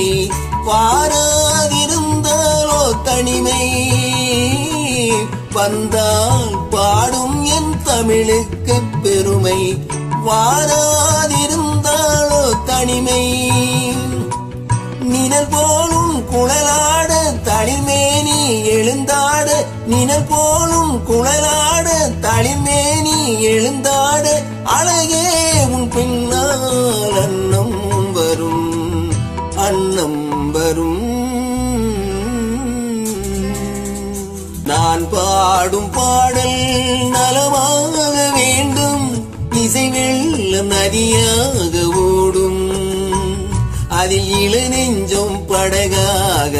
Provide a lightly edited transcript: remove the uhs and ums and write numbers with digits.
பெருமை வாராதிருந்தாலோ தனிமை வந்தால் பாடும் என் தமிழுக்கு பெருமை வாராதிருந்தாலோ தனிமை நிழல் போலும் குழலாட தளிர்மேனி எழுந்தாட நிழல் போலும் குழலாட தளிர்மேனி எழுந்தாட அழகே உன் பின்னால் அன்னம் வரும் அன்னம் வரும் நான் பாடும் பாடல் நலமாக வேண்டும் இசை வெள்ளம் நதியாக ஓடும் அதில் இளநெஞ்சம் படகாக